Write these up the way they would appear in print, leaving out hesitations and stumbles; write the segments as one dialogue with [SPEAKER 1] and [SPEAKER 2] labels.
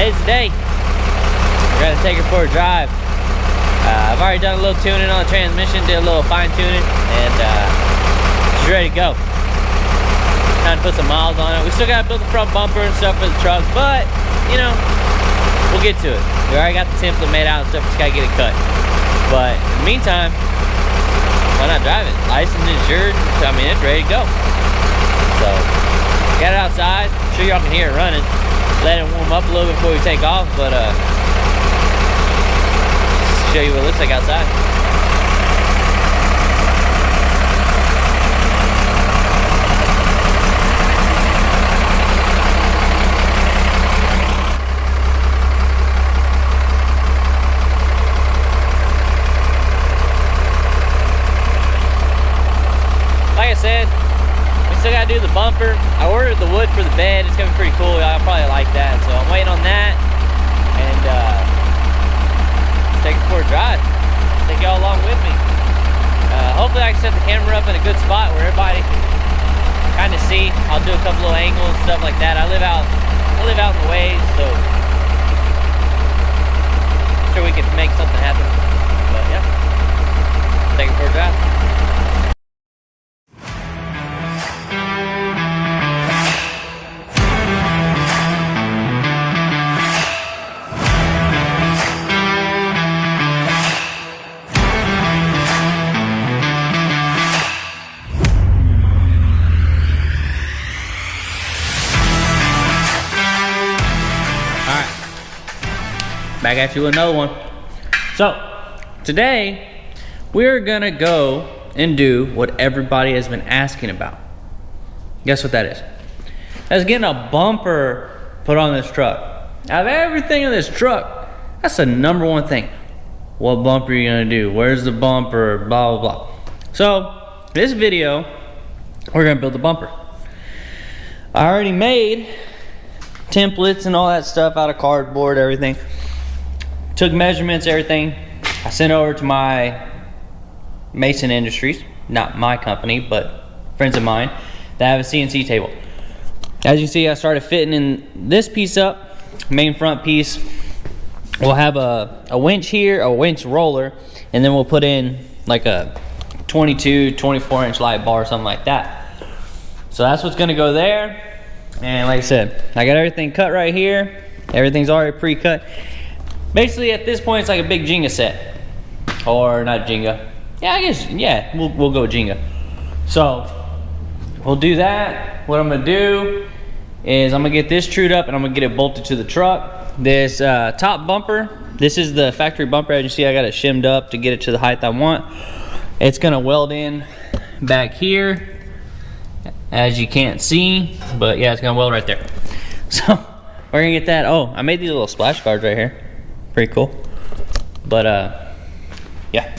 [SPEAKER 1] today's the day. We're gonna take her for a drive. I've already done a little tuning on the transmission, did a little fine tuning, and she's ready to go. Time to put some miles on it. We still gotta build the front bumper and stuff for the truck, but you know, we'll get to it. We already got the template made out and stuff, just gotta get it cut. But in the meantime, why not drive it? Licensed, insured, I mean, it's ready to go. So, got it outside. I'm sure y'all can hear it running. Let it warm up a little bit before we take off, but show you what it looks like outside. Like I said, we still gotta do the bumper. I ordered the wood for the bed. It's gonna be pretty cool. Y'all probably like that. So I'm waiting on that. And take it for a drive. Take y'all along with me. Hopefully I can set the camera up in a good spot where everybody can kind of see. I'll do a couple little angles and stuff like that. I live out in the ways, so I'm sure we can make something happen. But yeah, take it for a drive. Back at you with another one. So today we're gonna go and do what everybody has been asking about. Guess what that is? That's getting a bumper put on this truck. Out of everything in this truck, that's the number one thing. What bumper are you gonna do? Where's the bumper? Blah, blah, blah. So this video, we're gonna build the bumper. I already made templates and all that stuff out of cardboard, everything. Took measurements, everything. I sent it over to my Mason Industries, not my company, but friends of mine that have a CNC table. As you see, I started fitting in this piece up, main front piece. We'll have a winch here, a winch roller, and then we'll put in like a 22, 24 inch light bar or something like that. So that's what's gonna go there. And like I said, I got everything cut right here. Everything's already pre-cut. Basically, at this point, it's like a big Jenga set. Or not Jenga. Yeah, I guess, yeah, we'll go with Jenga. So, we'll do that. What I'm gonna do is I'm gonna get this trued up and I'm gonna get it bolted to the truck. This top bumper, this is the factory bumper. As you see, I got it shimmed up to get it to the height I want. It's gonna weld in back here, as you can't see, but yeah, it's gonna weld right there. So, we're gonna get that. Oh, I made these little splash guards right here. Pretty cool. But yeah.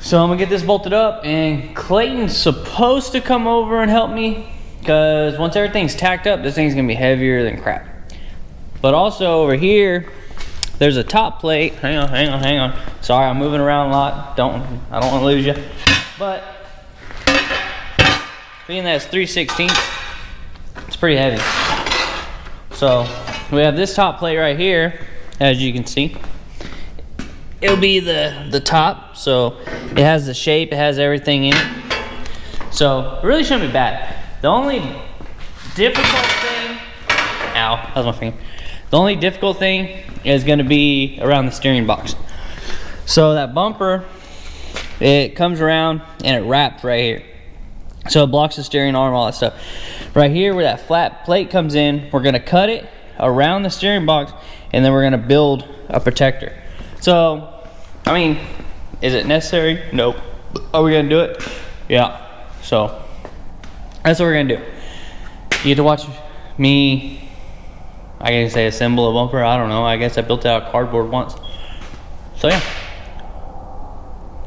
[SPEAKER 1] So I'm gonna get this bolted up, and Clayton's supposed to come over and help me, because once everything's tacked up, this thing's gonna be heavier than crap. But also over here, there's a top plate. Hang on. Sorry, I'm moving around a lot. I don't wanna lose you. But being that it's 3/16, it's pretty heavy. So we have this top plate right here. As you can see, it'll be the top, so it has the shape, it has everything in it. So it really shouldn't be bad. The only difficult thing, ow, that was my finger. The only difficult thing is gonna be around the steering box. So that bumper, it comes around and it wraps right here. So it blocks the steering arm, all that stuff. Right here where that flat plate comes in, we're gonna cut it around the steering box, and then we're gonna build a protector. So, I mean, is it necessary? Nope. Are we gonna do it? Yeah. So, that's what we're gonna do. You get to watch me, I can say assemble a bumper, I don't know. I guess I built it out of cardboard once. So yeah,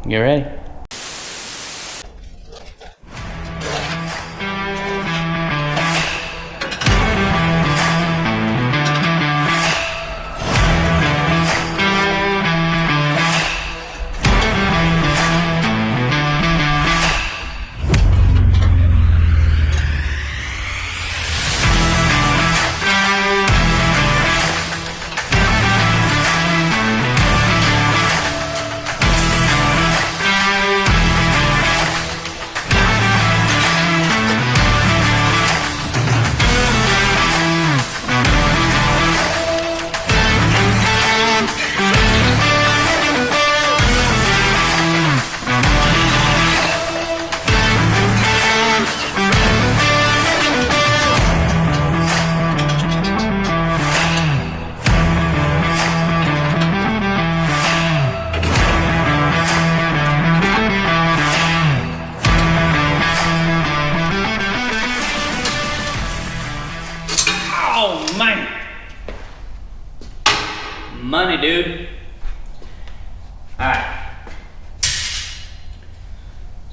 [SPEAKER 1] get ready.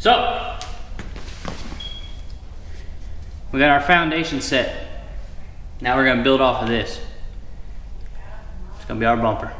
[SPEAKER 1] So, we got our foundation set. Now we're gonna build off of this. It's gonna be our bumper.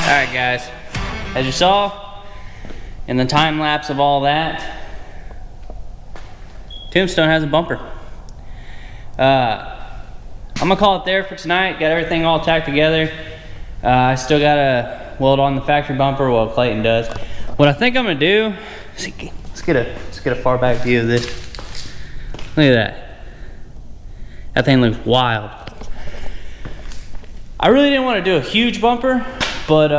[SPEAKER 1] Alright guys, as you saw in the time lapse of all that, Tombstone has a bumper. I'm gonna call it there for tonight. Got everything all tacked together. I still gotta weld on the factory bumper while Clayton does. What I think I'm gonna do, let's get a far back view of this. Look at that. That thing looks wild. I really didn't want to do a huge bumper, but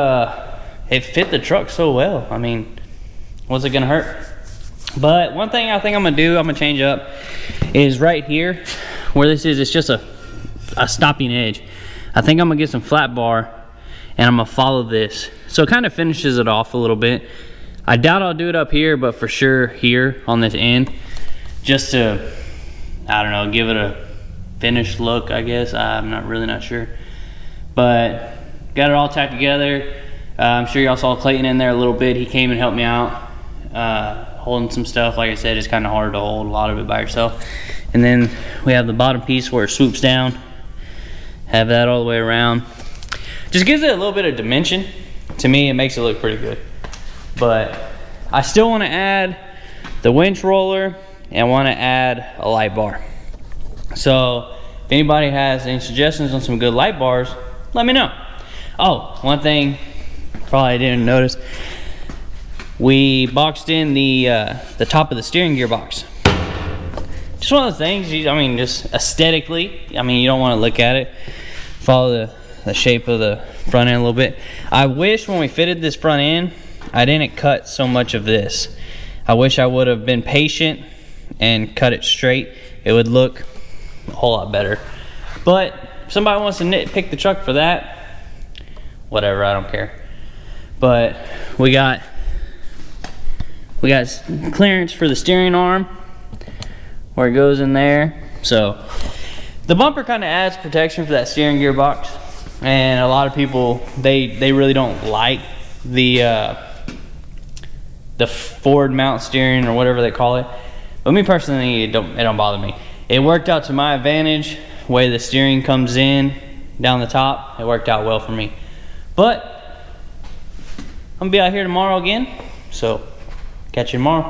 [SPEAKER 1] it fit the truck so well. I mean, what's it gonna hurt? But one thing I think I'm gonna do, I'm gonna change up, is right here where this is, it's just a stopping edge. I think I'm gonna get some flat bar and I'm gonna follow this, so it kind of finishes it off a little bit. I doubt I'll do it up here, but for sure here on this end, just to, I don't know, give it a finished look, I guess. I'm really not sure, but got it all tacked together. I'm sure y'all saw Clayton in there a little bit. He came and helped me out, holding some stuff. Like I said, it's kind of hard to hold a lot of it by yourself. And then we have the bottom piece where it swoops down. Have that all the way around. Just gives it a little bit of dimension. To me, it makes it look pretty good. But I still want to add the winch roller and want to add a light bar. So if anybody has any suggestions on some good light bars, let me know. Oh, one thing probably didn't notice, we boxed in the top of the steering gear box. Just one of those things, I mean, just aesthetically, I mean, you don't want to look at it, follow the shape of the front end a little bit. I wish when we fitted this front end, I didn't cut so much of this. I wish I would have been patient and cut it straight. It would look a whole lot better. But if somebody wants to nitpick the truck for that, whatever, I don't care. But we got clearance for the steering arm where it goes in there. So the bumper kind of adds protection for that steering gear box, and a lot of people they really don't like the forward mount steering or whatever they call it. But me personally, it don't bother me. It worked out to my advantage. The way the steering comes in down the top, it worked out well for me. But I'm gonna be out here tomorrow again, so catch you tomorrow.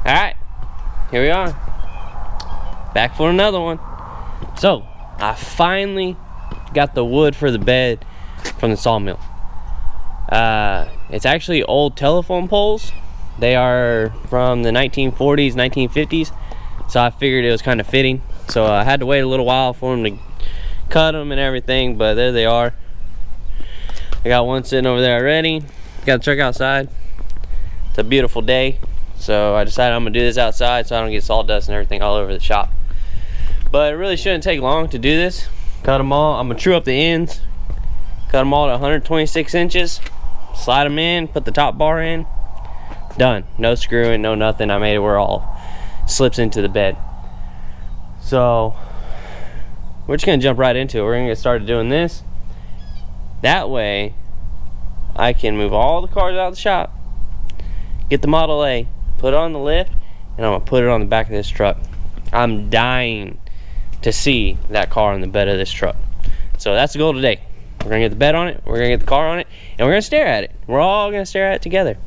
[SPEAKER 1] All right, here we are, back for another one. So I finally got the wood for the bed from the sawmill. It's actually old telephone poles. They are from the 1940s, 1950s. So I figured it was kind of fitting. So I had to wait a little while for them to cut them and everything, but there they are. I got one sitting over there already. Got the truck outside. It's a beautiful day. So I decided I'm gonna do this outside so I don't get sawdust and everything all over the shop. But it really shouldn't take long to do this. Cut them all. I'm gonna true up the ends. Cut them all to 126 inches. Slide them in, put the top bar in. Done. No screwing, no nothing. I made it where it all slips into the bed. So we're just gonna jump right into it. We're gonna get started doing this. That way I can move all the cars out of the shop, get the Model A, put it on the lift, and I'm gonna put it on the back of this truck. I'm dying to see that car in the bed of this truck. So that's the goal today. We're gonna get the bed on it, we're gonna get the car on it, and we're gonna stare at it. We're all gonna stare at it together.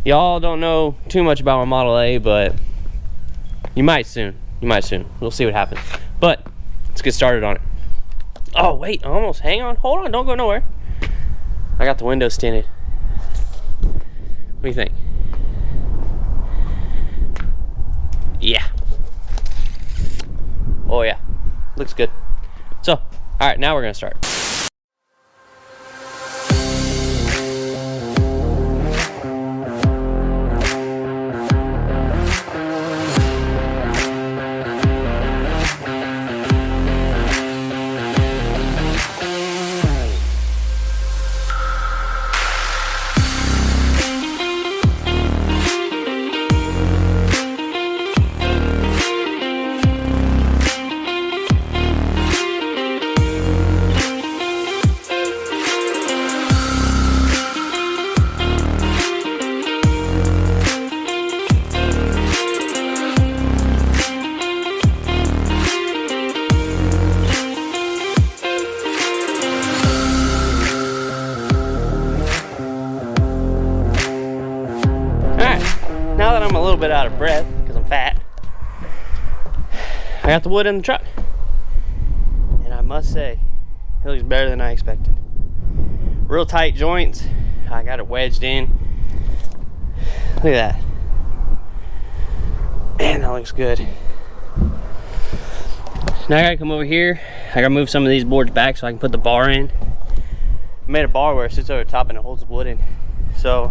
[SPEAKER 1] Y'all don't know too much about my Model A, but you might soon. You might soon. We'll see what happens. But let's get started on it. Oh wait, almost. Hang on, hold on, don't go nowhere. I got the windows tinted. do you think? Yeah. Oh yeah, looks good. So, all right, now we're gonna start. Now that I'm a little bit out of breath because I'm fat, I got the wood in the truck, and I must say it looks better than I expected. Real tight joints. I got it wedged in. Look at that. Man, that looks good. Now I gotta come over here. I gotta move some of these boards back so I can put the bar in. I made a bar where it sits over the top and it holds the wood in. So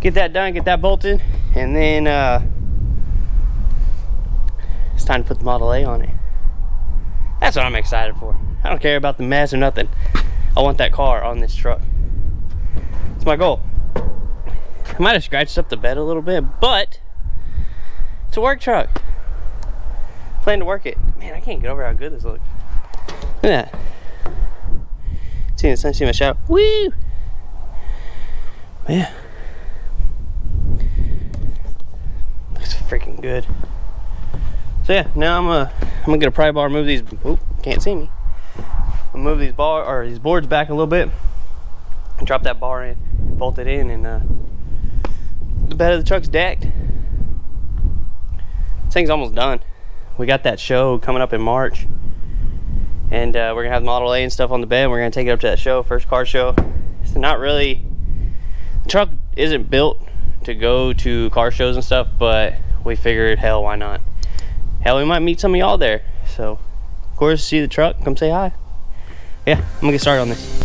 [SPEAKER 1] get that done, get that bolted, and then it's time to put the Model A on it. That's what I'm excited for. I don't care about the mess or nothing. I want that car on this truck. It's my goal. I might have scratched up the bed a little bit, but it's a work truck. Plan to work it. Man, I can't get over how good this looks. Look at that. See the sun, see my shadow. Woo! Yeah. Looks freaking good. So yeah, now I'm gonna get a pry bar, move these. Oop, can't see me. I'll move these boards back a little bit, and drop that bar in, bolt it in, and the bed of the truck's decked. This thing's almost done. We got that show coming up in March, and we're gonna have the Model A and stuff on the bed. And we're gonna take it up to that show, first car show. It's not really, the truck isn't built to go to car shows and stuff, but we figured, hell, why not? Hell, we might meet some of y'all there. So, of course, see the truck, come say hi. Yeah, I'm gonna get started on this.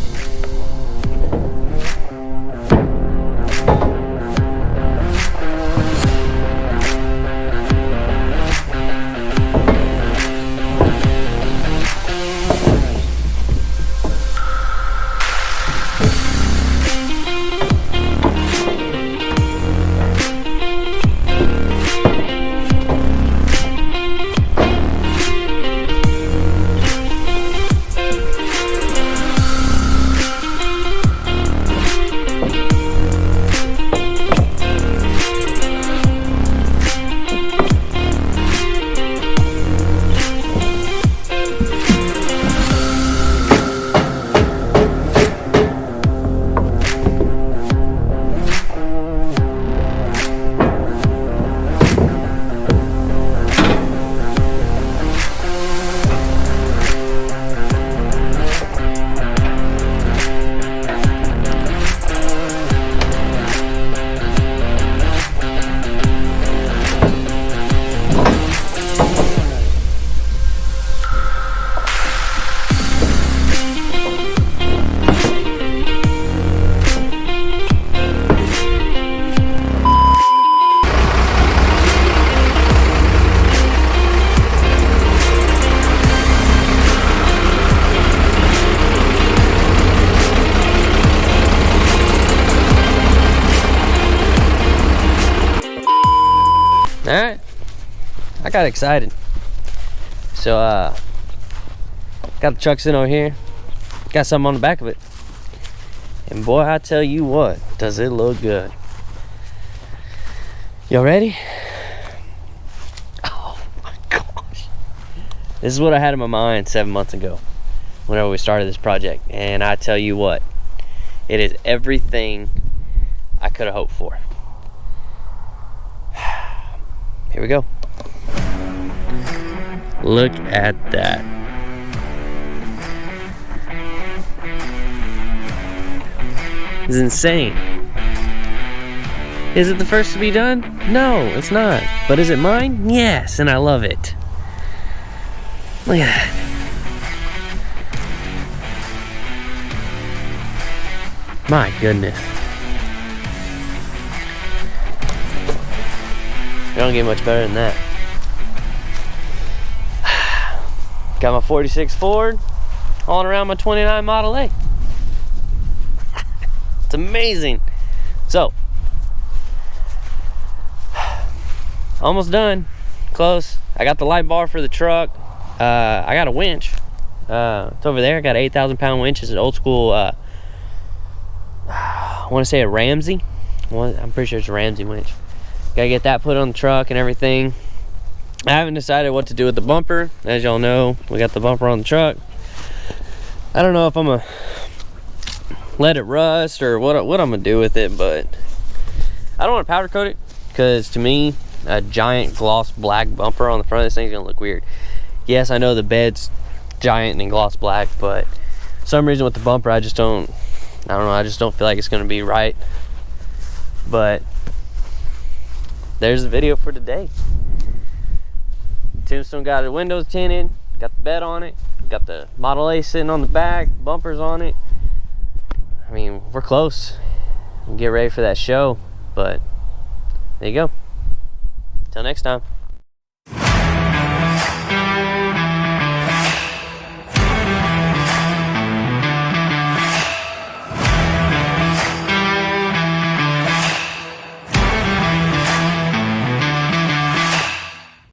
[SPEAKER 1] Alright, I got excited. So got the truck sitting over here, got something on the back of it, and boy, I tell you what, does it look good. Y'all ready? Oh my gosh, this is what I had in my mind 7 months ago whenever we started this project, and I tell you what, it is everything I could have hoped for. Here we go. Look at that. It's insane. Is it the first to be done? No, it's not. But is it mine? Yes, and I love it. Look at that. My goodness. It don't get much better than that. Got my 46 Ford hauling around my 29 Model A. It's amazing. So, almost done. Close. I got the light bar for the truck. I got a winch. It's over there. I got an 8,000-pound winch. It's an old school, I want to say a Ramsey. I'm pretty sure it's a Ramsey winch. Gotta get that put on the truck and everything. I haven't decided what to do with the bumper. As y'all know, we got the bumper on the truck. I don't know if I'm gonna let it rust or what I'm gonna do with it, but I don't want to powder coat it, because to me, a giant gloss black bumper on the front of this thing's gonna look weird. Yes, I know the bed's giant and gloss black, but for some reason with the bumper, I don't know, I just don't feel like it's gonna be right. But there's the video for today. Tombstone got the windows tinted, got the bed on it, got the Model A sitting on the back, bumpers on it. I mean, we're close. We'll get ready for that show, but there you go. Till next time.